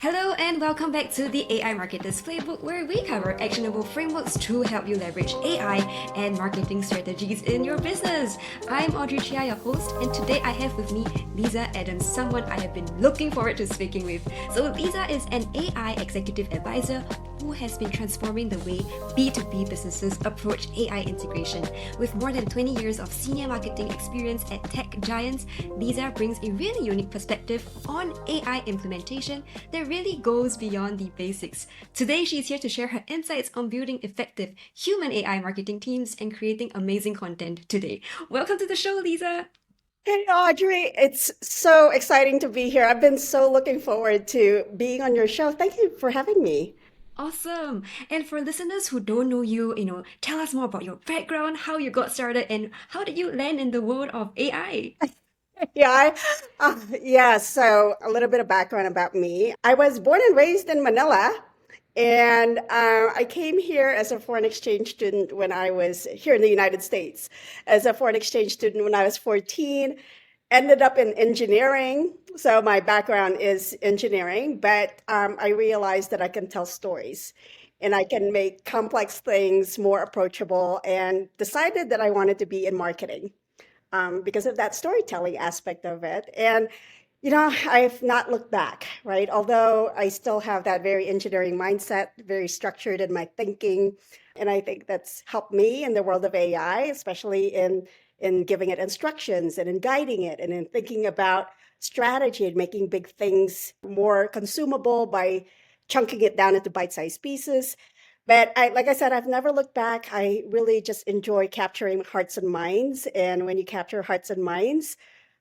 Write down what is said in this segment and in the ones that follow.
Hello and welcome back to the AI Marketers Playbook, where we cover actionable frameworks to help you leverage AI and marketing strategies in your business. I'm Audrey Chia, your host, and today I have with me Liza Adams, someone I have been looking forward to speaking with. So Liza is an AI executive advisor who has been transforming the way B2B businesses approach AI integration. With more than 20 years of senior marketing experience at tech giants, Liza brings a really unique perspective on AI implementation that really goes beyond the basics. Today, she's here to share her insights on building effective human AI marketing teams and creating amazing content today. Welcome to the show, Liza. Hey Audrey, it's so exciting to be here. I've been so looking forward to being on your show. Thank you for having me. Awesome. And for listeners who don't know you, tell us more about your background, how you got started, and how did you land in the world of AI? Yeah, so a little bit of background about me. I was born and raised in Manila, and I came here as a foreign exchange student when I was here in the United States, as a foreign exchange student when I was 14. Ended up in engineering. So my background is engineering, but I realized that I can tell stories and I can make complex things more approachable and decided that I wanted to be in marketing because of that storytelling aspect of it. And, I've not looked back, right? Although I still have that very engineering mindset, very structured in my thinking. And I think that's helped me in the world of AI, especially in giving it instructions and in guiding it and in thinking about strategy and making big things more consumable by chunking it down into bite-sized pieces. But like I said, I've never looked back. I really just enjoy capturing hearts and minds. And when you capture hearts and minds,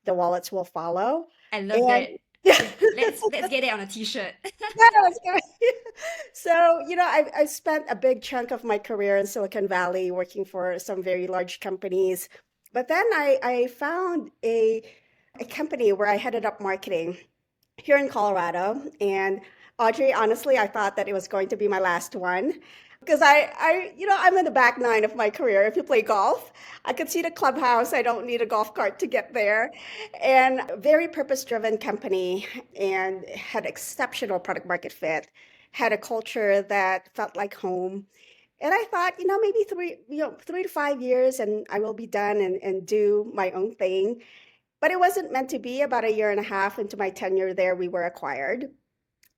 the wallets will follow. I love And that. yeah, Yeah, let's get it on a t-shirt. that's good. So, I've spent a big chunk of my career in Silicon Valley working for some very large companies. But then I found a company where I headed up marketing here in Colorado. And Audrey, honestly, I thought that it was going to be my last one because I'm in the back nine of my career. If you play golf, I could see the clubhouse. I don't need a golf cart to get there. And very purpose-driven company and had exceptional product market fit, had a culture that felt like home. And I thought, maybe 3 to 5 years and I will be done and do my own thing. But it wasn't meant to be. About a year and a half into my tenure there, we were acquired.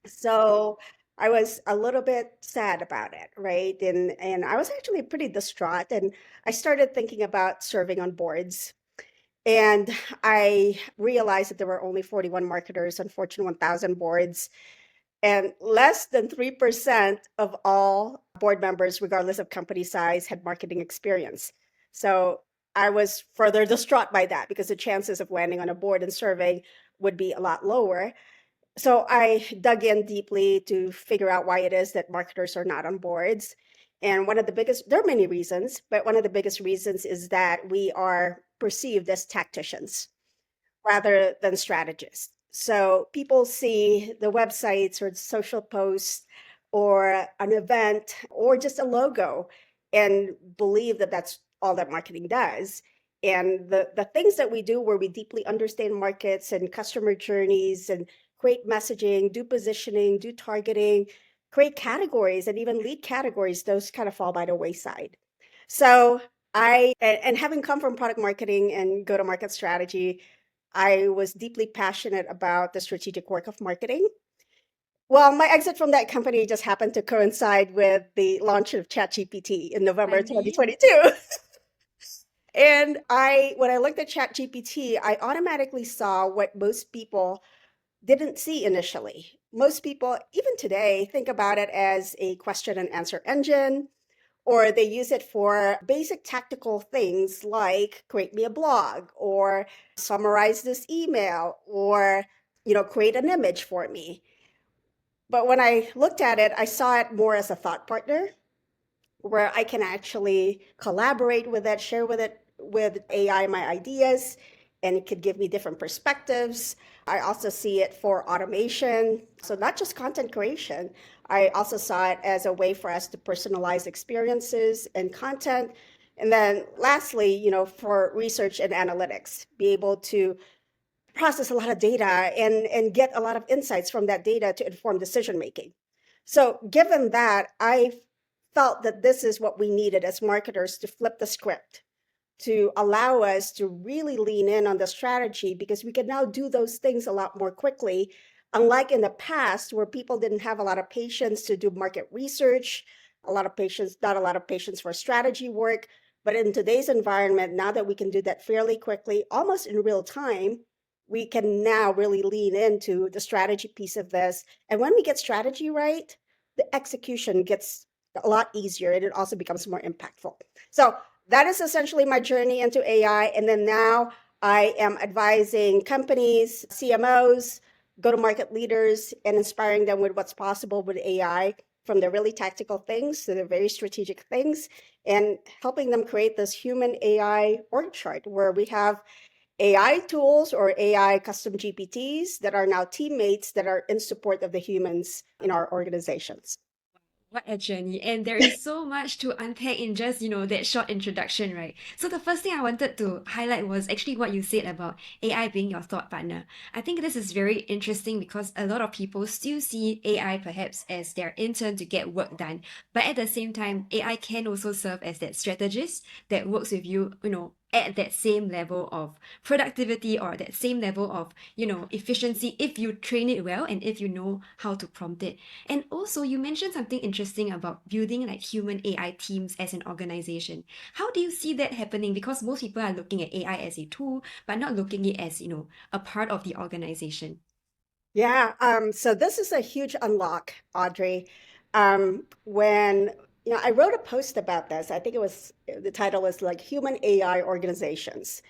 So I was a little bit sad about it, right? And I was actually pretty distraught. And I started thinking about serving on boards. And I realized that there were only 41 marketers on Fortune 1000 boards, and less than 3% of all board members, regardless of company size, had marketing experience. So I was further distraught by that because the chances of landing on a board and serving would be a lot lower. So I dug in deeply to figure out why it is that marketers are not on boards. And one of the biggest, there are many reasons, but one of the biggest reasons is that we are perceived as tacticians rather than strategists. So people see the websites or social posts or an event or just a logo and believe that that's all that marketing does. And the things that we do where we deeply understand markets and customer journeys and create messaging, do positioning, do targeting, create categories and even lead categories, those kind of fall by the wayside. So and having come from product marketing and go to market strategy, I was deeply passionate about the strategic work of marketing. Well, my exit from that company just happened to coincide with the launch of ChatGPT in I November mean, 2022. And when I looked at ChatGPT, I automatically saw what most people didn't see initially. Most people, even today, think about it as a question and answer engine, or they use it for basic tactical things like create me a blog or summarize this email or create an image for me. But when I looked at it, I saw it more as a thought partner where I can actually collaborate with it, share with AI my ideas, and it could give me different perspectives. I also see it for automation. So not just content creation. I also saw it as a way for us to personalize experiences and content. And then lastly, for research and analytics, be able to process a lot of data and get a lot of insights from that data to inform decision making. So given that, I felt that this is what we needed as marketers to flip the script, to allow us to really lean in on the strategy, because we can now do those things a lot more quickly. Unlike in the past, where people didn't have a lot of patience to do market research, a lot of patience, not a lot of patience for strategy work. But in today's environment, now that we can do that fairly quickly, almost in real time, we can now really lean into the strategy piece of this. And when we get strategy right, the execution gets a lot easier and it also becomes more impactful. So that is essentially my journey into AI. And then now I am advising companies, CMOs, go to market leaders, and inspiring them with what's possible with AI, from the really tactical things to the very strategic things, and helping them create this human AI org chart where we have AI tools or AI custom GPTs that are now teammates that are in support of the humans in our organizations. What a journey. And there is so much to unpack in just, that short introduction, right? So the first thing I wanted to highlight was actually what you said about AI being your thought partner. I think this is very interesting because a lot of people still see AI perhaps as their intern to get work done. But at the same time, AI can also serve as that strategist that works with you, at that same level of productivity or that same level of, efficiency if you train it well and if you know how to prompt it. And also, you mentioned something interesting about building like human AI teams as an organization. How do you see that happening? Because most people are looking at AI as a tool, but not looking at it as, a part of the organization. Yeah, so this is a huge unlock, Audrey. When I wrote a post about this. I think the title was like Human AI Organizations.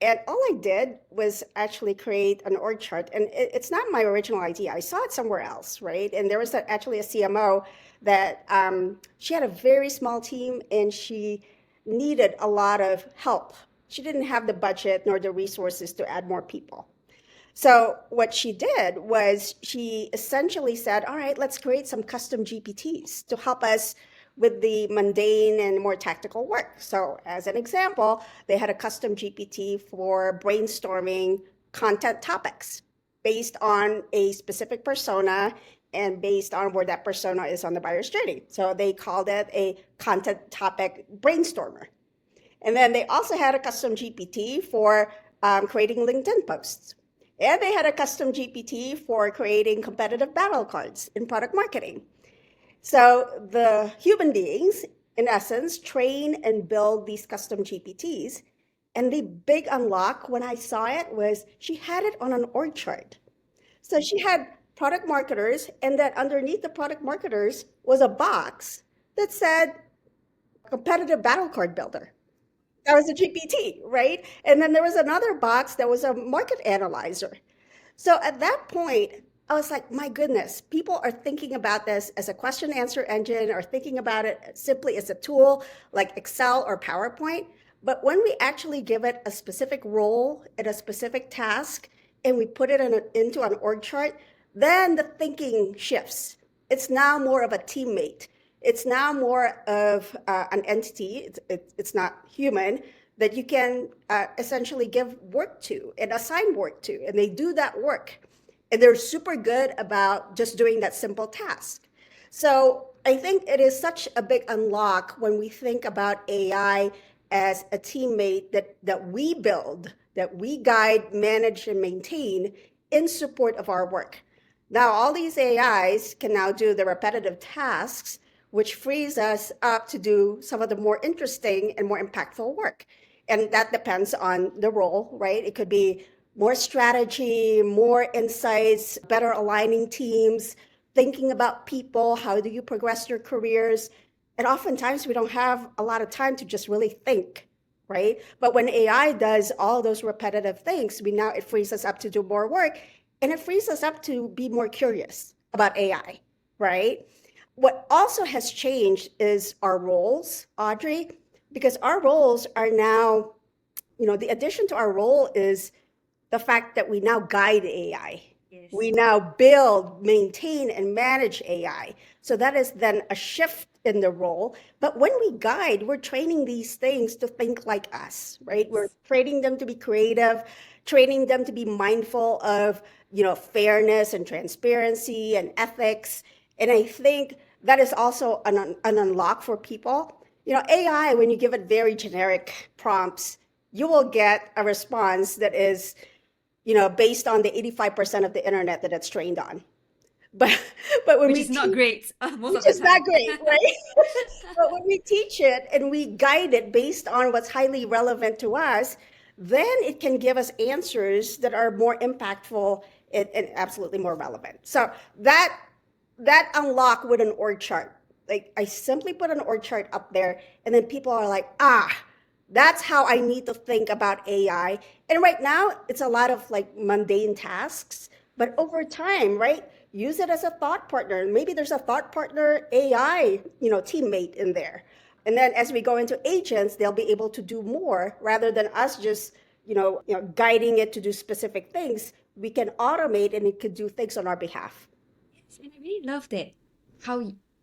And all I did was actually create an org chart. And it's not my original idea. I saw it somewhere else, right? And there was actually a CMO that she had a very small team and she needed a lot of help. She didn't have the budget nor the resources to add more people. So what she did was she essentially said, all right, let's create some custom GPTs to help us with the mundane and more tactical work. So as an example, they had a custom GPT for brainstorming content topics based on a specific persona and based on where that persona is on the buyer's journey. So they called it a content topic brainstormer. And then they also had a custom GPT for creating LinkedIn posts. And they had a custom GPT for creating competitive battle cards in product marketing. So the human beings, in essence, train and build these custom GPTs. And the big unlock when I saw it was she had it on an org chart. So she had product marketers, and then underneath the product marketers was a box that said competitive battle card builder. That was a GPT, right? And then there was another box that was a market analyzer. So at that point, I was like, my goodness, people are thinking about this as a question answer engine or thinking about it simply as a tool like Excel or PowerPoint. But when we actually give it a specific role and a specific task and we put it into an org chart, then the thinking shifts. It's now more of a teammate. It's now more of an entity. It's not human that you can essentially give work to and assign work to. And they do that work. And they're super good about just doing that simple task. So I think it is such a big unlock when we think about AI as a teammate that we build, that we guide, manage, and maintain in support of our work. Now, all these AIs can now do the repetitive tasks, which frees us up to do some of the more interesting and more impactful work. And that depends on the role, right? It could be more strategy, more insights, better aligning teams, thinking about people. How do you progress your careers? And oftentimes we don't have a lot of time to just really think, right? But when AI does all those repetitive things, it frees us up to do more work, and it frees us up to be more curious about AI, right? What also has changed is our roles, Audrey, because our roles are now, the addition to our role is the fact that we now guide AI. Yes. We now build, maintain, and manage AI. So that is then a shift in the role. But when we guide, we're training these things to think like us, right? We're Yes. training them to be creative, training them to be mindful of, fairness and transparency and ethics. And I think that is also an unlock for people. AI, when you give it very generic prompts, you will get a response that is, based on the 85% of the internet that it's trained on. But but when Which we is not teach, great most of which the is not time. great, right? But when we teach it and we guide it based on what's highly relevant to us, then it can give us answers that are more impactful and absolutely more relevant. So that unlock with an org chart. Like I simply put an org chart up there, and then people are like, that's how I need to think about AI. And right now, it's a lot of like mundane tasks, but over time, right? Use it as a thought partner. Maybe there's a thought partner AI, teammate in there. And then as we go into agents, they'll be able to do more rather than us just, guiding it to do specific things. We can automate and it could do things on our behalf. And I really love that how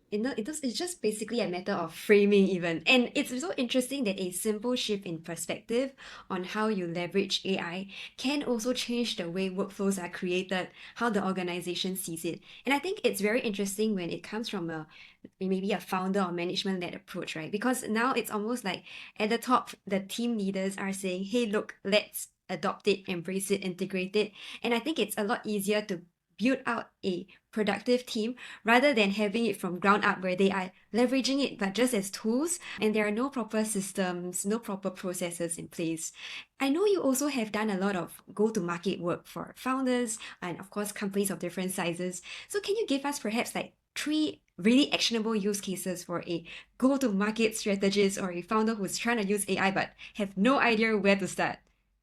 it's just basically a matter of framing even. And it's so interesting that a simple shift in perspective on how you leverage AI can also change the way workflows are created, how the organization sees it. And I think it's very interesting when it comes from maybe a founder or management led approach, right? Because now it's almost like at the top, the team leaders are saying, hey, look, let's adopt it, embrace it, integrate it. And I think it's a lot easier to build out a productive team rather than having it from ground up where they are leveraging it but just as tools and there are no proper systems, no proper processes in place. I know you also have done a lot of go to market work for founders and of course companies of different sizes. So can you give us perhaps like three really actionable use cases for a go to market strategist or a founder who's trying to use AI but have no idea where to start?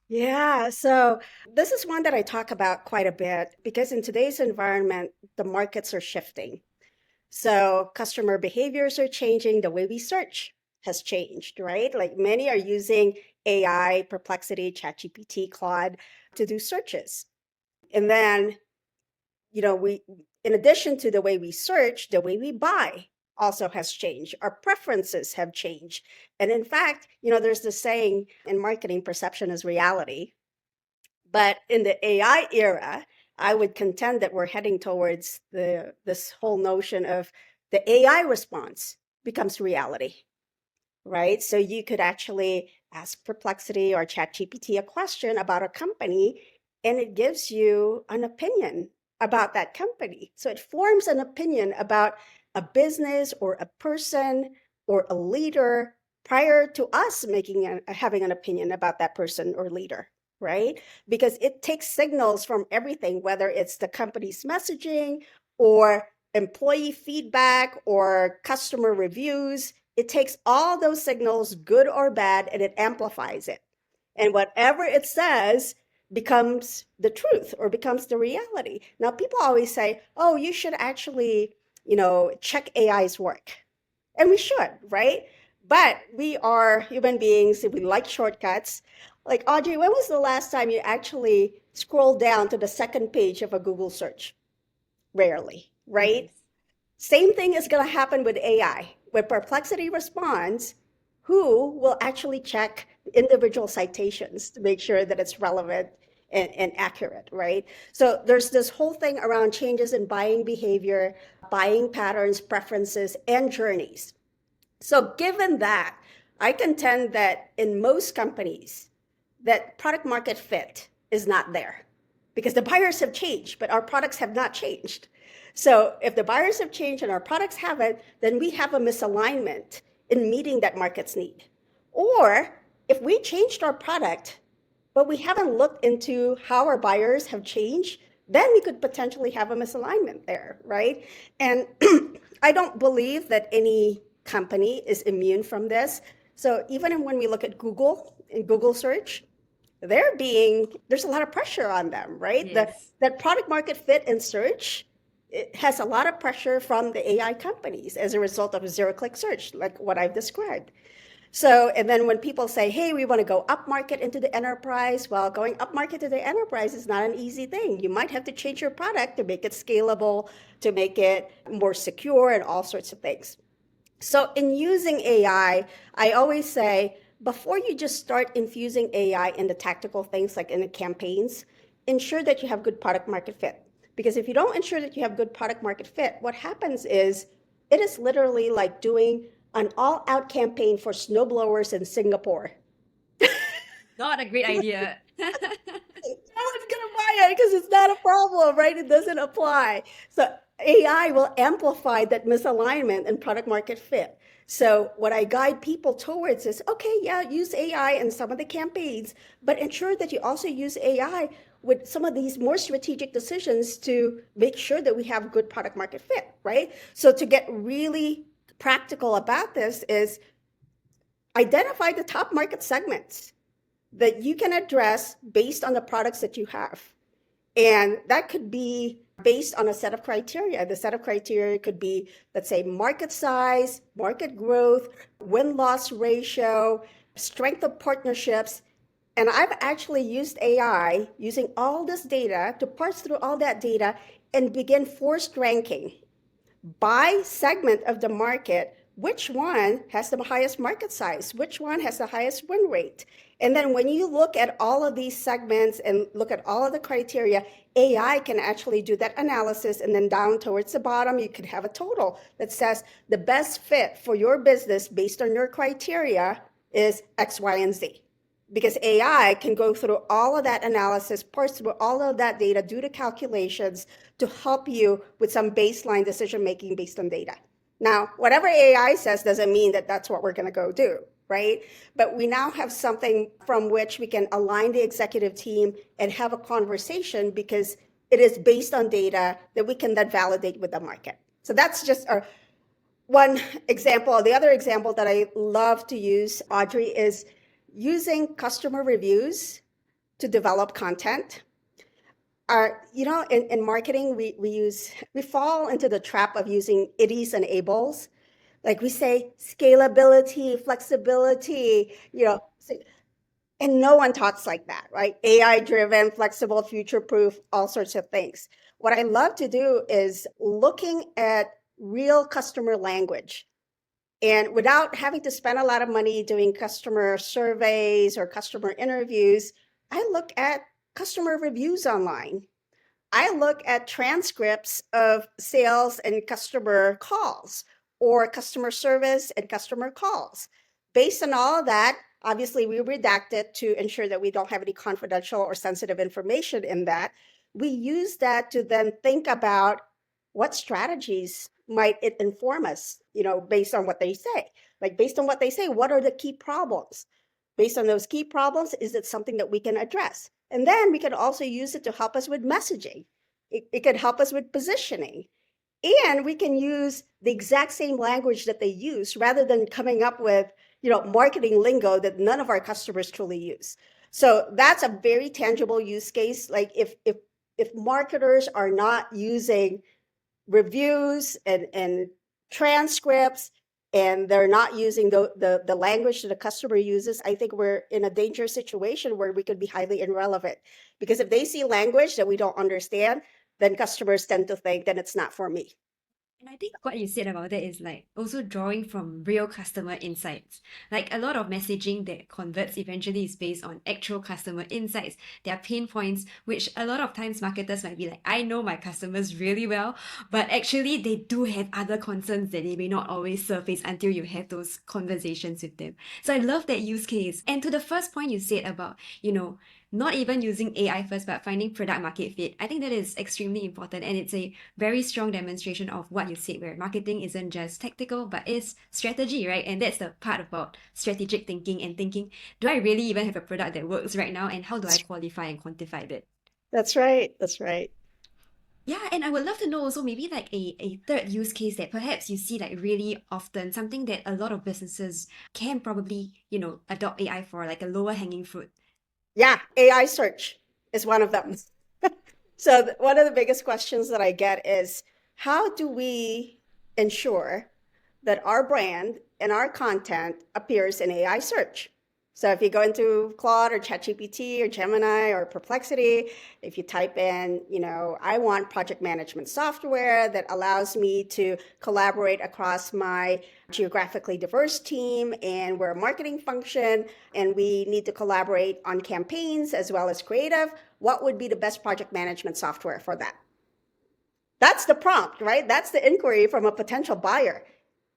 Yeah, so this is one that I talk about quite a bit because in today's environment, the markets are shifting. So customer behaviors are changing, the way we search has changed, right? Like many are using AI, Perplexity, ChatGPT, Claude to do searches. And then, we in addition to the way we search, the way we buy also has changed. Our preferences have changed. And in fact, there's this saying in marketing, perception is reality. But in the AI era, I would contend that we're heading towards this whole notion of the AI response becomes reality, right? So you could actually ask Perplexity or ChatGPT a question about a company, and it gives you an opinion about that company. So it forms an opinion about a business or a person or a leader prior to us having an opinion about that person or leader, right? Because it takes signals from everything, whether it's the company's messaging or employee feedback or customer reviews. It takes all those signals, good or bad, and it amplifies it. And whatever it says becomes the truth or becomes the reality. Now, people always say, oh, you should actually, check AI's work. And we should, right? But we are human beings, we like shortcuts. Like, Audrey, when was the last time you actually scrolled down to the second page of a Google search? Rarely, right? Yes. Same thing is going to happen with AI. When Perplexity responds, who will actually check individual citations to make sure that it's relevant and accurate, right? So there's this whole thing around changes in buying behavior, buying patterns, preferences, and journeys. So given that, I contend that in most companies, that product market fit is not there because the buyers have changed, but our products have not changed. So if the buyers have changed and our products haven't, then we have a misalignment in meeting that market's need. Or if we changed our product, but we haven't looked into how our buyers have changed, then we could potentially have a misalignment there, right? And I don't believe that any company is immune from this. So even when we look at Google in Google search, there's a lot of pressure on them, right? Yes. That product market fit in search, it has a lot of pressure from the AI companies as a result of zero click search, like what I've described. So, and then when people say, hey, we want to go up market into the enterprise, well, going up market to the enterprise is not an easy thing. You might have to change your product to make it scalable, to make it more secure, and all sorts of things. So, in using AI, I always say, before you just start infusing AI in the tactical things like in the campaigns, ensure that you have good product market fit. Because if you don't ensure that you have good product market fit, what happens is it is literally like doing an all out campaign for snowblowers in Singapore. Not a great idea. No one's gonna buy it because it's not a problem, right? It doesn't apply. So AI will amplify that misalignment and product market fit. So what I guide people towards is, okay, yeah, use AI in some of the campaigns, but ensure that you also use AI with some of these more strategic decisions to make sure that we have good product market fit, right? So to get really practical about this is identify the top market segments that you can address based on the products that you have. And that could be based on a set of criteria. The set of criteria could be, let's say, market size, market growth, win-loss ratio, strength of partnerships. And I've actually used AI using all this data to parse through all that data and begin forced ranking by segment of the market, which one has the highest market size, which one has the highest win rate. And then when you look at all of these segments and look at all of the criteria, AI can actually do that analysis. And then down towards the bottom, you could have a total that says the best fit for your business based on your criteria is X, Y, and Z. Because AI can go through all of that analysis, parse through all of that data, do the calculations to help you with some baseline decision making based on data. Now, whatever AI says doesn't mean that that's what we're going to go do, right? But we now have something from which we can align the executive team and have a conversation because it is based on data that we can then validate with the market. So that's just one example. The other example that I love to use, Audrey, is using customer reviews to develop content. In marketing, we fall into the trap of using ities and ables. Like we say scalability, flexibility, and no one talks like that, right? AI driven, flexible, future proof, all sorts of things. What I love to do is looking at real customer language. And without having to spend a lot of money doing customer surveys or customer interviews, I look at customer reviews online. I look at transcripts of sales and customer calls or customer service and customer calls. Based on all of that, obviously we redact it to ensure that we don't have any confidential or sensitive information in that. We use that to then think about what strategies might it inform us, based on what they say. Like based on what they say, what are the key problems? Based on those key problems, is it something that we can address? And then we can also use it to help us with messaging. It could help us with positioning. And we can use the exact same language that they use rather than coming up with, marketing lingo that none of our customers truly use. So that's a very tangible use case. Like if marketers are not using reviews and transcripts and they're not using the language that the customer uses, I think we're in a dangerous situation where we could be highly irrelevant. Because if they see language that we don't understand, then customers tend to think that it's not for me. And I think what you said about that is like also drawing from real customer insights. Like a lot of messaging that converts eventually is based on actual customer insights, their pain points, which a lot of times marketers might be like, I know my customers really well, but actually they do have other concerns that they may not always surface until you have those conversations with them. So I love that use case. And to the first point you said about, not even using AI first, but finding product market fit. I think that is extremely important. And it's a very strong demonstration of what you said, where marketing isn't just tactical, but it's strategy, right? And that's the part about strategic thinking and thinking, do I really even have a product that works right now? And how do I qualify and quantify that? That's right. That's right. Yeah, and I would love to know also maybe like a third use case that perhaps you see like really often, something that a lot of businesses can probably, adopt AI for, like a lower hanging fruit. Yeah, AI search is one of them. So one of the biggest questions that I get is how do we ensure that our brand and our content appears in AI search? So if you go into Claude or ChatGPT or Gemini or Perplexity, if you type in, I want project management software that allows me to collaborate across my geographically diverse team, and we're a marketing function and we need to collaborate on campaigns as well as creative, what would be the best project management software for that? That's the prompt, right? That's the inquiry from a potential buyer.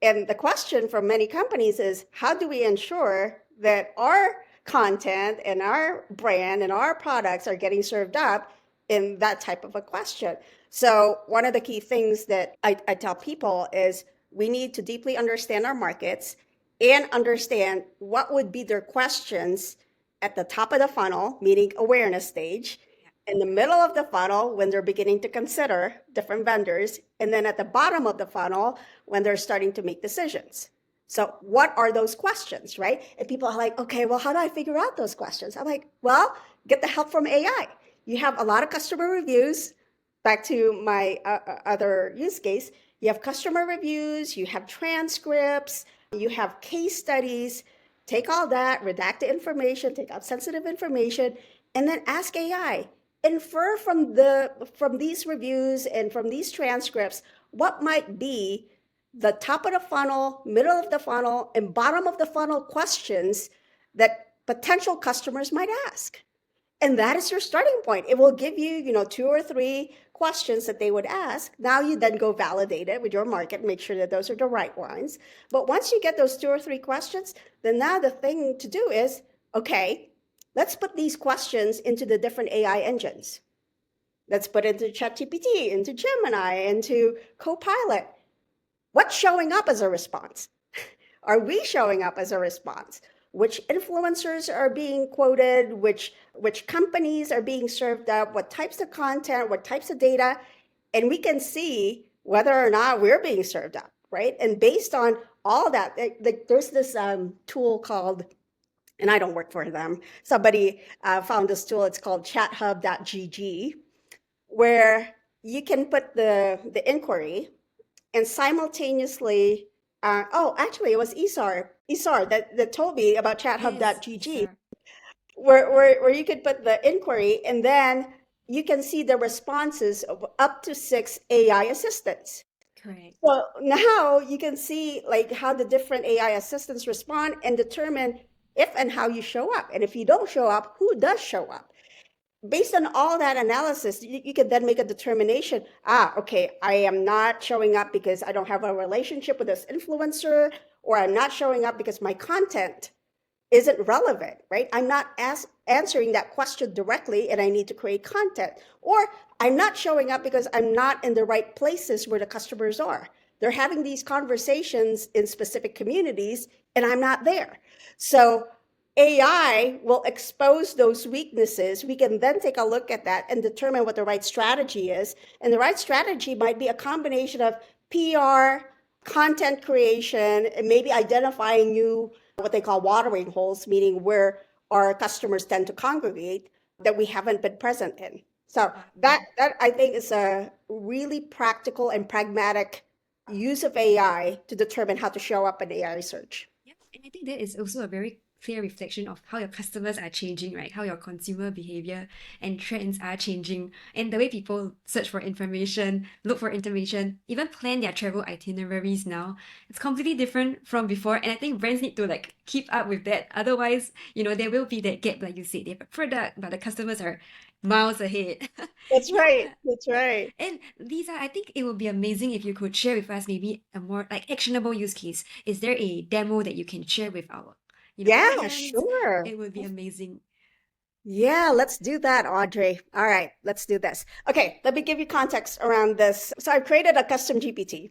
And the question from many companies is, how do we ensure that our content and our brand and our products are getting served up in that type of a question? So one of the key things that I tell people is we need to deeply understand our markets and understand what would be their questions at the top of the funnel, meaning awareness stage, in the middle of the funnel when they're beginning to consider different vendors, and then at the bottom of the funnel when they're starting to make decisions. So what are those questions, right? And people are like, okay, well, how do I figure out those questions? I'm like, well, get the help from AI. You have a lot of customer reviews. Back to my other use case, you have customer reviews, you have transcripts, you have case studies. Take all that, redact the information, take out sensitive information, and then ask AI, infer from these reviews and from these transcripts what might be the top of the funnel, middle of the funnel, and bottom of the funnel questions that potential customers might ask. And that is your starting point. It will give you, 2 or 3 questions that they would ask. Now you then go validate it with your market, make sure that those are the right ones. But once you get those 2 or 3 questions, then now the thing to do is, okay, let's put these questions into the different AI engines. Let's put it into ChatGPT, into Gemini, into Copilot. What's showing up as a response? Are we showing up as a response? Which influencers are being quoted? Which companies are being served up? What types of content? What types of data? And we can see whether or not we're being served up, right? And based on all that, there's this tool called, and I don't work for them, somebody found this tool, it's called chathub.gg, where you can put the inquiry and simultaneously, actually it was Isar that told me about Yes, chathub.gg, sir. where you could put the inquiry and then you can see the responses of up to 6 AI assistants. Correct. So now you can see like how the different AI assistants respond and determine if and how you show up. And if you don't show up, who does show up? Based on all that analysis, you can then make a determination. Okay, I am not showing up because I don't have a relationship with this influencer, or I'm not showing up because my content isn't relevant, right? I'm not answering that question directly and I need to create content. Or I'm not showing up because I'm not in the right places where the customers are. They're having these conversations in specific communities and I'm not there. So AI will expose those weaknesses. We can then take a look at that and determine what the right strategy is. And the right strategy might be a combination of PR, content creation, and maybe identifying new, what they call watering holes, meaning where our customers tend to congregate that we haven't been present in. So that I think is a really practical and pragmatic use of AI to determine how to show up in AI search. Yep. And I think that is also a very clear reflection of how your customers are changing, right? How your consumer behavior and trends are changing, and the way people search for information, look for information, even plan their travel itineraries now. It's completely different from before. And I think brands need to like keep up with that. Otherwise, there will be that gap, like you said, they have a product, but the customers are miles ahead. That's right. Yeah. That's right. And Lisa, I think it would be amazing if you could share with us maybe a more like actionable use case. Is there a demo that you can share with our, Yeah, audience? sure. It would be amazing. Yeah, let's do that, Audrey. All right, let's do this. Okay, let me give you context around this. So I've created a custom GPT,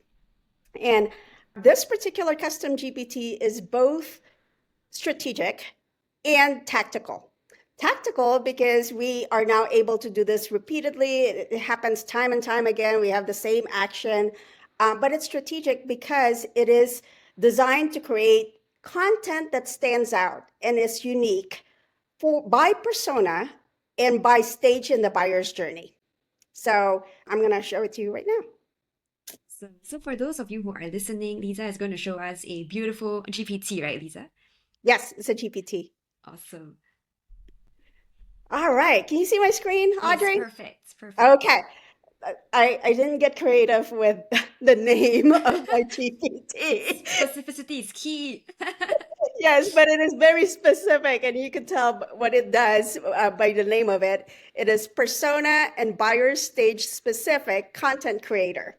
and this particular custom GPT is both strategic and tactical. Tactical because we are now able to do this repeatedly. It happens time and time again. We have the same action, but it's strategic because it is designed to create content that stands out and is unique by persona and by stage in the buyer's journey. So I'm going to show it to you right now. So for those of you who are listening, Lisa is going to show us a beautiful GPT, right, Lisa? Yes, it's a GPT. Awesome. All right. Can you see my screen, Yes, Audrey? perfect. Perfect. Okay. I didn't get creative with the name of my GPT. Specificity is key. Yes, but it is very specific, and you can tell what it does by the name of it. It is persona and buyer stage specific content creator.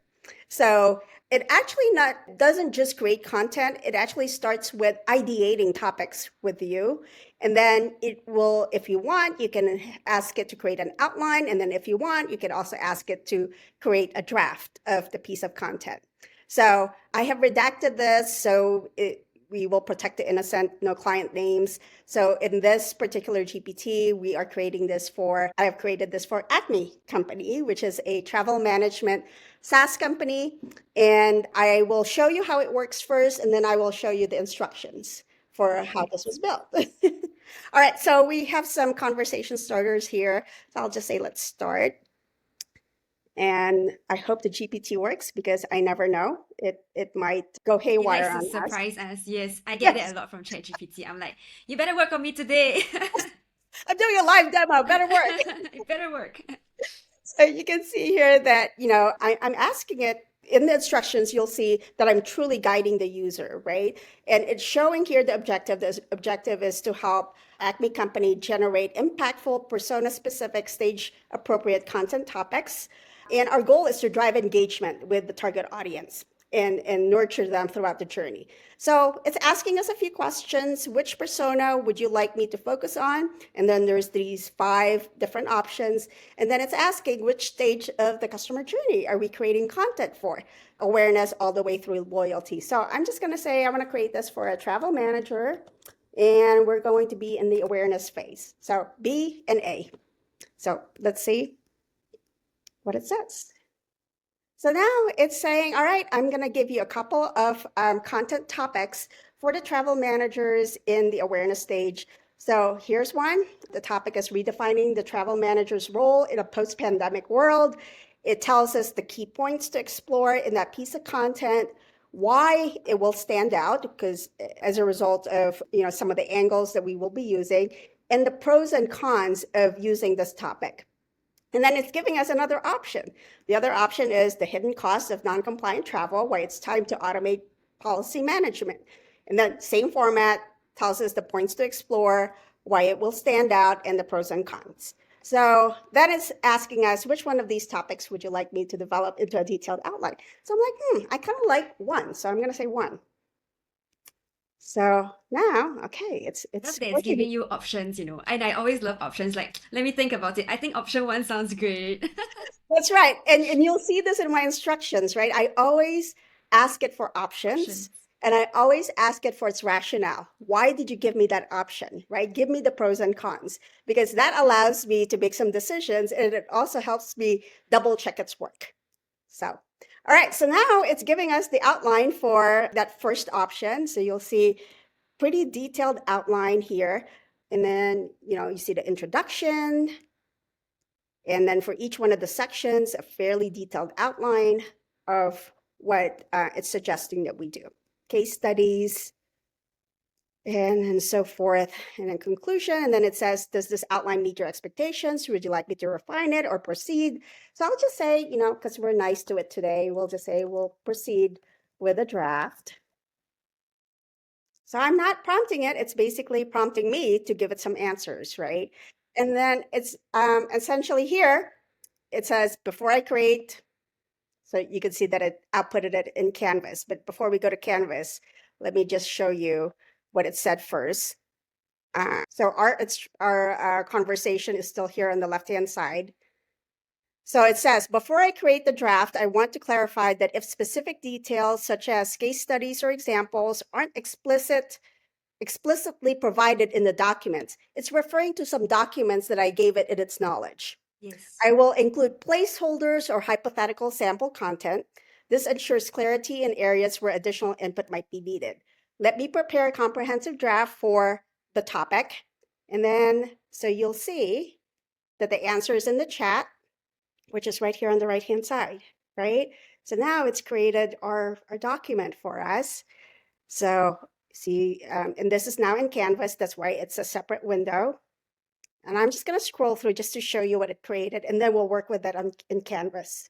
So it actually not doesn't just create content. It actually starts with ideating topics with you, and then it will, if you want, you can ask it to create an outline, and then if you want, you can also ask it to create a draft of the piece of content. So I have redacted this, so we will protect the innocent, no client names. So in this particular GPT, I have created this for Acme Company, which is a travel management SaaS company. And I will show you how it works first, and then I will show you the instructions for how this was built. All right, so we have some conversation starters here. So I'll just say, let's start. And I hope the GPT works because I never know. It might go It likes haywire to on us. surprise us. Yes, I get that Yes, a lot from ChatGPT. I'm like, you better work on me today. I'm doing a live demo. Better work. It better work. So you can see here that, I'm asking it in the instructions, you'll see that I'm truly guiding the user, right? And it's showing here the objective. The objective is to help Acme Company generate impactful, persona specific, stage appropriate content topics. And our goal is to drive engagement with the target audience and nurture them throughout the journey. So it's asking us a few questions. Which persona would you like me to focus on? And then there's these 5 different options. And then it's asking which stage of the customer journey are we creating content for? Awareness all the way through loyalty. So I'm just going to say I want to create this for a travel manager, and we're going to be in the awareness phase. So B and A. So let's see what it says. So now it's saying, all right, I'm going to give you a couple of content topics for the travel managers in the awareness stage. So here's one. The topic is redefining the travel manager's role in a post-pandemic world. It tells us the key points to explore in that piece of content, why it will stand out, because as a result of some of the angles that we will be using, and the pros and cons of using this topic. And then it's giving us another option. The other option is the hidden costs of non-compliant travel, why it's time to automate policy management. And then same format tells us the points to explore, why it will stand out, and the pros and cons. So that is asking us, which one of these topics would you like me to develop into a detailed outline? So I'm like, I kind of like one. So I'm going to say one. So now, okay, I love it's that it's working. giving you options, and I always love options. Like, let me think about it. I think option one sounds great. That's right. And you'll see this in my instructions, right? I always ask it for options, Options. and I always ask it for its rationale. Why did you give me that option, right? Give me the pros and cons, because that allows me to make some decisions, and it also helps me double check its work. So, all right. So now it's giving us the outline for that first option. So you'll see pretty detailed outline here. And then, you see the introduction, and then for each one of the sections, a fairly detailed outline of what it's suggesting that we do. Case studies, and so forth. And then conclusion, and then it says, does this outline meet your expectations? Would you like me to refine it or proceed? So I'll just say, because we're nice to it today, we'll just say we'll proceed with a draft. So I'm not prompting it. It's basically prompting me to give it some answers, right? And then it's essentially here, it says, before I create, so you can see that it outputted it in Canvas. But before we go to Canvas, let me just show you what it said first. So our conversation is still here on the left-hand side. So it says, before I create the draft, I want to clarify that if specific details such as case studies or examples aren't explicitly provided in the documents, it's referring to some documents that I gave it in its knowledge. Yes. I will include placeholders or hypothetical sample content. This ensures clarity in areas where additional input might be needed. Let me prepare a comprehensive draft for the topic. And then, so you'll see that the answer is in the chat, which is right here on the right-hand side, right? So now it's created our document for us. So See, and this is now in Canvas. That's why it's a separate window. And I'm just going to scroll through just to show you what it created, and then we'll work with that in Canvas.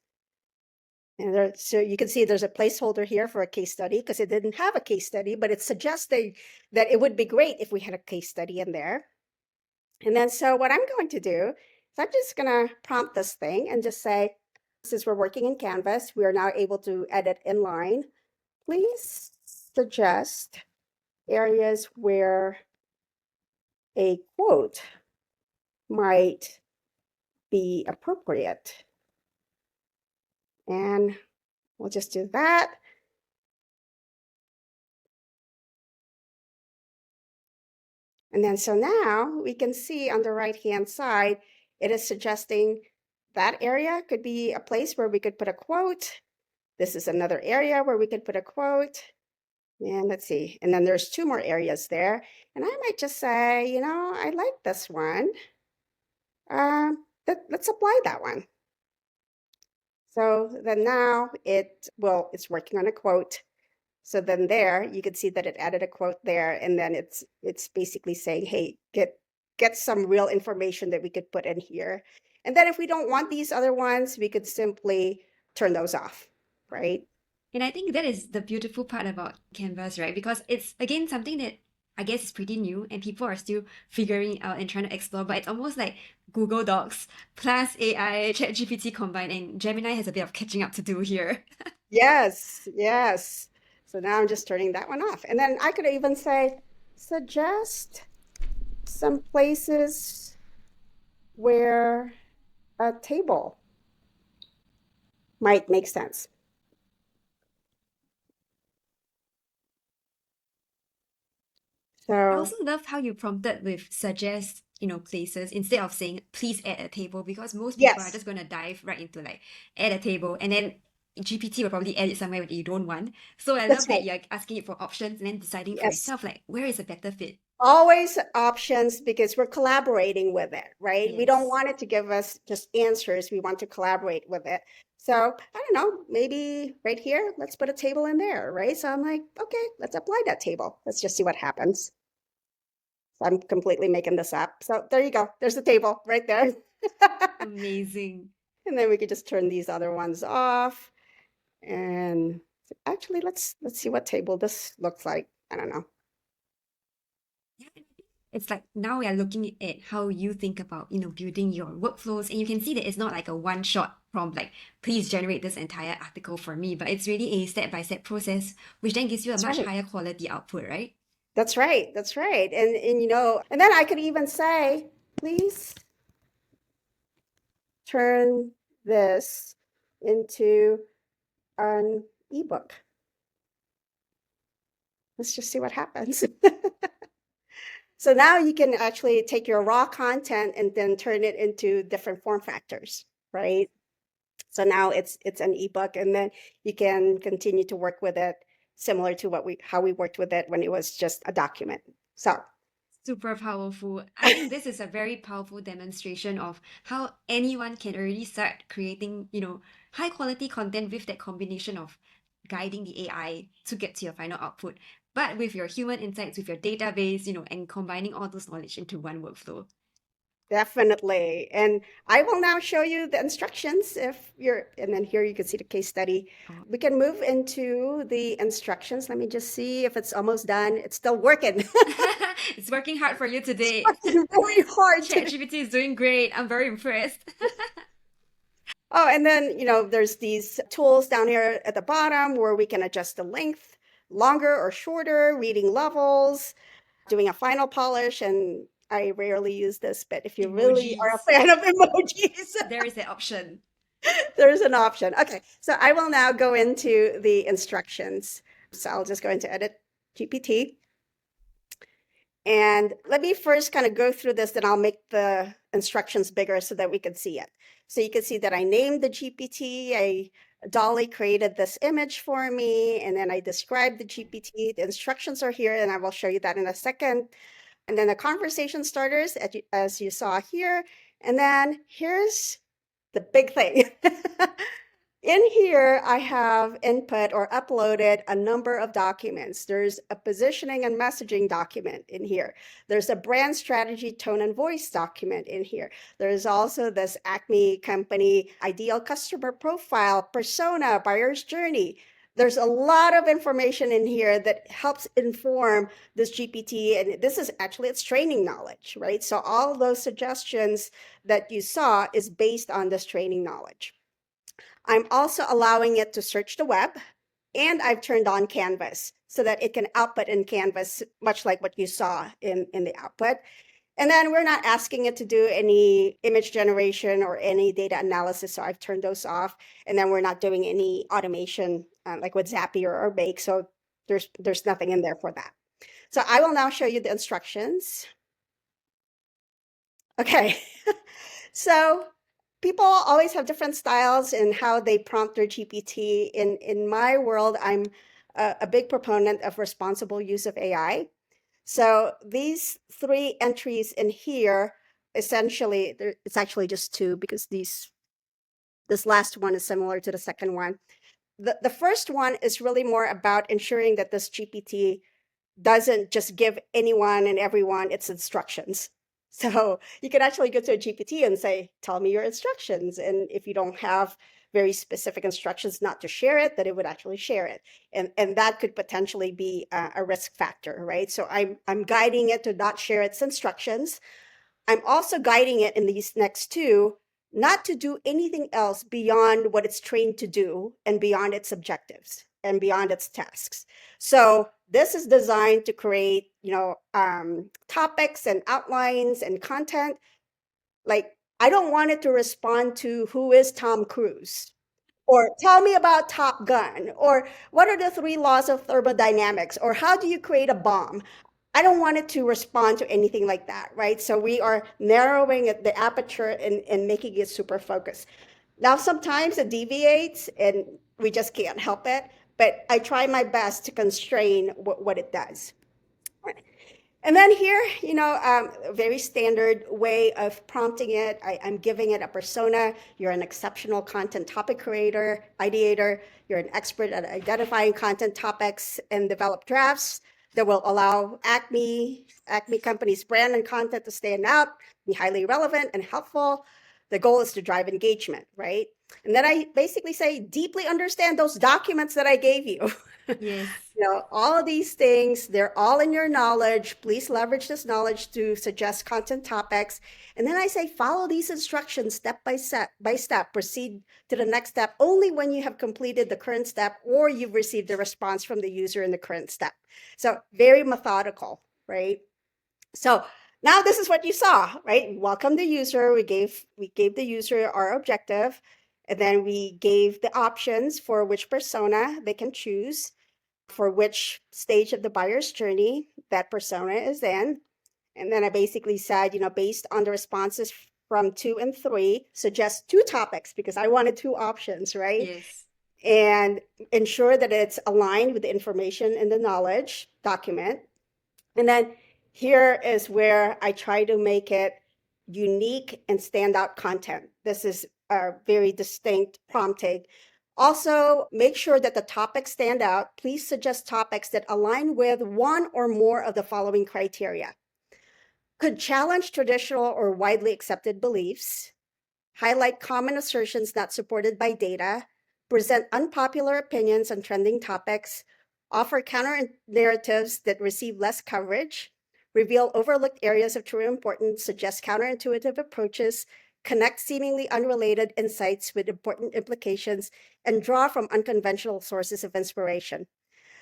And there, so you can see there's a placeholder here for a case study because it didn't have a case study, but it's suggesting that it would be great if we had a case study in there. And then so what I'm going to do is I'm just going to prompt this thing and just say, since we're working in Canvas, we are now able to edit inline. Please suggest areas where a quote might be appropriate. And we'll just do that. And then so now we can see on the right-hand side, it is suggesting that area could be a place where we could put a quote. This is another area where we could put a quote. And let's see. And then there's 2 more areas there. And I might just say, you know, I like this one. Let's apply that one. So then now it's working on a quote. So then there you can see that it added a quote there, and then it's basically saying, hey, get some real information that we could put in here. And then if we don't want these other ones, we could simply turn those off, right? And I think that is the beautiful part about Canvas, right? Because it's again something that I guess is pretty new and people are still figuring it out and trying to explore, but it's almost like Google Docs plus AI, ChatGPT combined, and Gemini has a bit of catching up to do here. Yes, yes. So now I'm just turning that one off. And then I could even say, suggest some places where a table might make sense. I So also love how you prompted with suggest, places instead of saying please add a table because most people are yes, just going to dive right into like add a table and then GPT will probably add it somewhere that you don't want. So I love that's that right. you're asking it for options and then deciding for Yes. yourself like where is a better fit. Always options because we're collaborating with it, right? We don't Yes. want it to give us just answers. We want to collaborate with it. So I don't know, maybe right here, let's put a table in there, right? So I'm like, okay, let's apply that table. Let's just see what happens. So I'm completely making this up. So there you go. There's the table right there. Amazing. And then we could just turn these other ones off. And actually, let's see what table this looks like. I don't know. Yeah, and I think it's like now we are looking at how you think about, building your workflows, and you can see that it's not like a one-shot prompt, like please generate this entire article for me, but it's really a step-by-step process, which then gives you a That's much right. higher quality output, right? That's right. That's right. And and then I could even say, please turn this into an ebook. Let's just see what happens. So now you can actually take your raw content and then turn it into different form factors, right? So now it's an ebook, and then you can continue to work with it similar to how we worked with it when it was just a document. So Super powerful. I think this is a very powerful demonstration of how anyone can already start creating, high quality content with that combination of guiding the AI to get to your final output, but with your human insights, with your database, and combining all those knowledge into one workflow. definitely. And I will now show you the instructions and then here you can see the case study. Oh. We can move into the instructions. Let me just see if it's almost done. It's still working. It's working hard for you It's today. working really hard today. ChatGPT is doing great. I'm very impressed. Oh, and then, there's these tools down here at the bottom where we can adjust the length, longer or shorter, reading levels, doing a final polish. And I rarely use this, but if you really are a Emojis. fan of emojis, There is that option. there's an option. Okay, so I will now go into the instructions. So I'll just go into Edit GPT. And let me first kind of go through this, then I'll make the instructions bigger so that we can see it. So you can see that I named the GPT, Dolly created this image for me, and then I described the GPT. The instructions are here, and I will show you that in a second. And then the conversation starters, as you saw here. And then here's the big thing. In here, I have input or uploaded a number of documents. There's a positioning and messaging document in here. There's a brand strategy, tone, and voice document in here. There's also this Acme company ideal customer profile, persona, buyer's journey. There's a lot of information in here that helps inform this GPT. And this is actually its training knowledge, right? So all those suggestions that you saw is based on this training knowledge. I'm also allowing it to search the web, and I've turned on Canvas so that it can output in Canvas, much like what you saw in the output. And then we're not asking it to do any image generation or any data analysis, so I've turned those off. And then we're not doing any automation like with Zapier or Bake, so there's nothing in there for that. So I will now show you the instructions. Okay, so people always have different styles in how they prompt their GPT. In my world, I'm a big proponent of responsible use of AI. So these three entries in here, essentially, it's actually just two because this last one is similar to the second one. The first one is really more about ensuring that this GPT doesn't just give anyone and everyone its instructions. So you can actually go to a GPT and say, tell me your instructions. And if you don't have very specific instructions not to share it, that it would actually share it. And that could potentially be a risk factor, right? So I'm guiding it to not share its instructions. I'm also guiding it in these next two not to do anything else beyond what it's trained to do and beyond its objectives and beyond its tasks. So this is designed to create, topics and outlines and content. Like, I don't want it to respond to who is Tom Cruise, or tell me about Top Gun, or what are the three laws of thermodynamics, or how do you create a bomb? I don't want it to respond to anything like that, right? So we are narrowing the aperture and making it super focused. Now, sometimes it deviates and we just can't help it, but I try my best to constrain what it does. And then here, a very standard way of prompting it. I'm giving it a persona. You're an exceptional content topic creator, ideator. You're an expert at identifying content topics and develop drafts that will allow Acme company's brand and content to stand out, be highly relevant and helpful. The goal is to drive engagement, right? And then I basically say, deeply understand those documents that I gave you. Yes. All of these things, they're all in your knowledge. Please leverage this knowledge to suggest content topics. And then I say, follow these instructions step by step. Proceed to the next step only when you have completed the current step or you've received a response from the user in the current step. So very methodical, right? So now this is what you saw, right? Welcome the user. We gave the user our objective, and then we gave the options for which persona they can choose, for which stage of the buyer's journey that persona is in. And then I basically said, based on the responses from 2 and 3, suggest 2 topics because I wanted 2 options, right? Yes. And ensure that it's aligned with the information in the knowledge document. And then here is where I try to make it unique and standout content. This is a very distinct prompting. Also, make sure that the topics stand out. Please suggest topics that align with one or more of the following criteria. Could challenge traditional or widely accepted beliefs, highlight common assertions not supported by data, present unpopular opinions on trending topics, offer counter narratives that receive less coverage, reveal overlooked areas of true importance, suggest counterintuitive approaches, connect seemingly unrelated insights with important implications, and draw from unconventional sources of inspiration.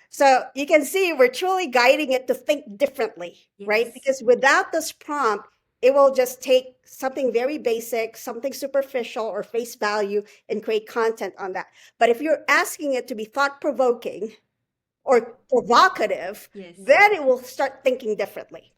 So you can see we're truly guiding it to think differently, right? Yes. Because without this prompt, it will just take something very basic, something superficial or face value and create content on that. But if you're asking it to be thought provoking or provocative, Yes. then it will start thinking differently.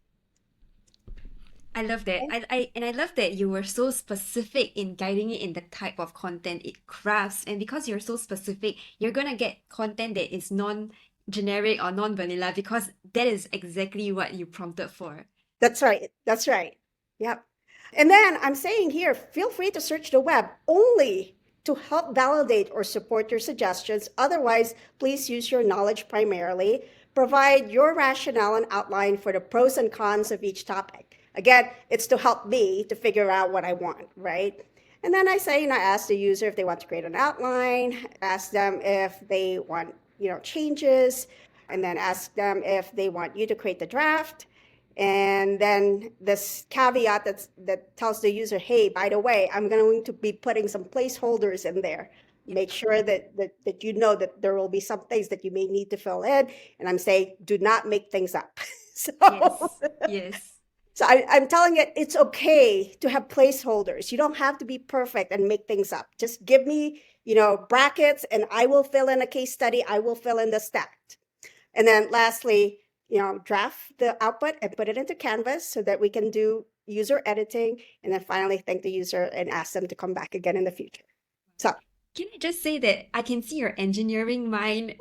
I love that. I love that you were so specific in guiding it in the type of content it crafts. And because you're so specific, you're gonna get content that is non-generic or non-vanilla because that is exactly what you prompted for. That's right. That's right. Yep. And then I'm saying here, feel free to search the web only to help validate or support your suggestions. Otherwise, please use your knowledge primarily. Provide your rationale and outline for the pros and cons of each topic. Again, it's to help me to figure out what I want, right? And then I ask the user if they want to create an outline, ask them if they want, changes, and then ask them if they want you to create the draft. And then this caveat that tells the user, hey, by the way, I'm going to be putting some placeholders in there. Make sure that you know that there will be some things that you may need to fill in. And I'm saying, do not make things up. So, Yes. Yes. so I'm telling it, it's okay to have placeholders. You don't have to be perfect and make things up. Just give me, brackets, and I will fill in a case study. I will fill in the stat. And then lastly, draft the output and put it into Canvas so that we can do user editing. And then finally, thank the user and ask them to come back again in the future. So, Can I just say that I can see your engineering mind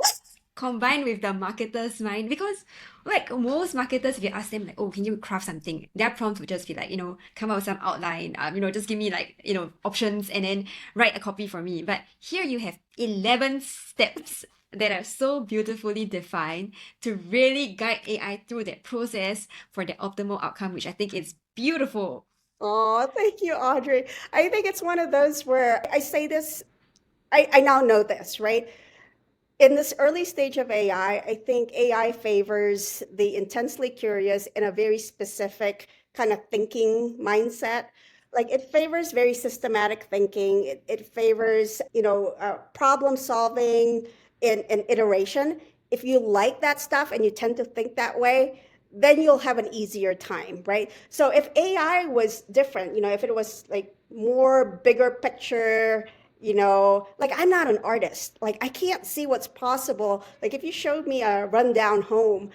combined with the marketer's mind? Because like most marketers, if you ask them like, oh, can you craft something? Their prompt would just be like, come up with some outline, just give me like, options and then write a copy for me. But here you have 11 steps that are so beautifully defined to really guide AI through that process for the optimal outcome, which I think is beautiful. oh, thank you, Audrey. I think it's one of those where I say this, I now know this, right? In this early stage of I think AI favors the intensely curious in a very specific kind of thinking mindset. Like it favors very systematic thinking. It favors, problem solving and iteration. If you like that stuff and you tend to think that way, then you'll have an easier time, right? So if AI was different, if it was like more bigger picture, like I'm not an artist. Like I can't see what's possible. Like if you showed me a rundown home,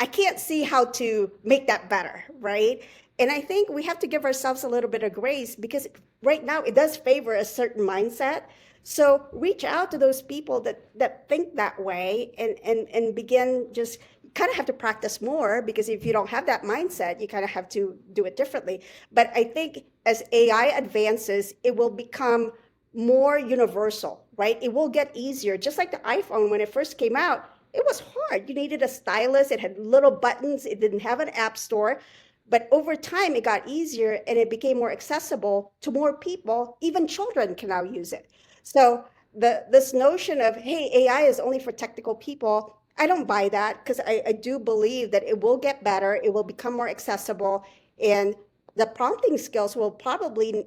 I can't see how to make that better, right? And I think we have to give ourselves a little bit of grace because right now it does favor a certain mindset. So reach out to those people that think that way and begin just kind of have to practice more because if you don't have that mindset, you kind of have to do it differently. But I think as AI advances, it will become more universal, right? It will get easier. Just like the iPhone, when it first came out, it was hard. You needed a stylus, it had little buttons, it didn't have an app store. But over time, it got easier and it became more accessible to more people. Even children can now use it. So this notion of, hey, AI is only for technical people, I don't buy that because I do believe that it will get better, it will become more accessible, and the prompting skills will probably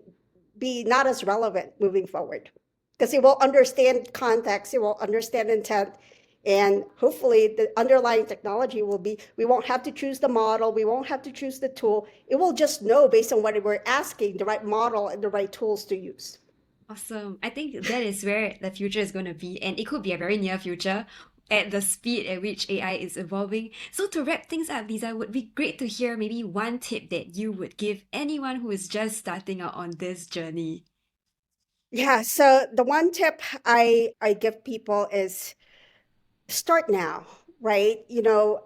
be not as relevant moving forward because it will understand context, it will understand intent, and hopefully the underlying technology will be, we won't have to choose the model, we won't have to choose the tool. It will just know based on what we're asking, the right model and the right tools to use. Awesome. I think that is where the future is going to be, and it could be a very near future at the speed at which AI is evolving. So to wrap things up, Lisa, would be great to hear maybe one tip that you would give anyone who is just starting out on this journey. Yeah, so the one tip I give people is start now, right?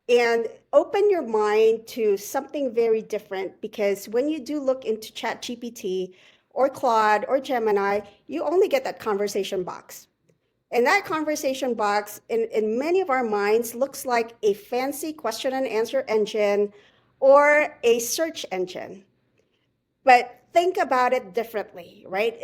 And open your mind to something very different because when you do look into ChatGPT or Claude or Gemini, you only get that conversation box. And that conversation box in many of our minds looks like a fancy question and answer engine or a search engine. But think about it differently, right?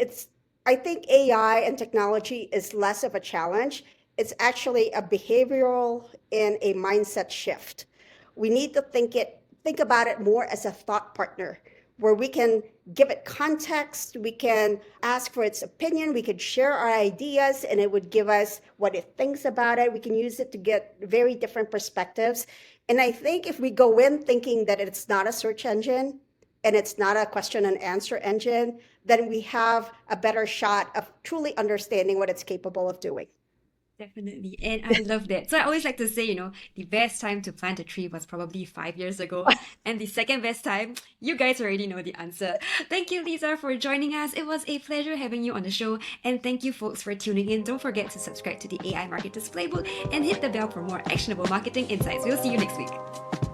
I think AI and technology is less of a challenge. It's actually a behavioral and a mindset shift. We need to think about it more as a thought partner where we can give it context, we can ask for its opinion, we could share our ideas, and it would give us what it thinks about it. We can use it to get very different perspectives. And I think if we go in thinking that it's not a search engine and it's not a question and answer engine, then we have a better shot of truly understanding what it's capable of doing. Definitely. And I love that. So I always like to say, the best time to plant a tree was probably 5 years ago. And the second best time, you guys already know the answer. Thank you, Lisa, for joining us. It was a pleasure having you on the show. And thank you, folks, for tuning in. Don't forget to subscribe to the AI Marketers Playbook and hit the bell for more actionable marketing insights. We'll see you next week.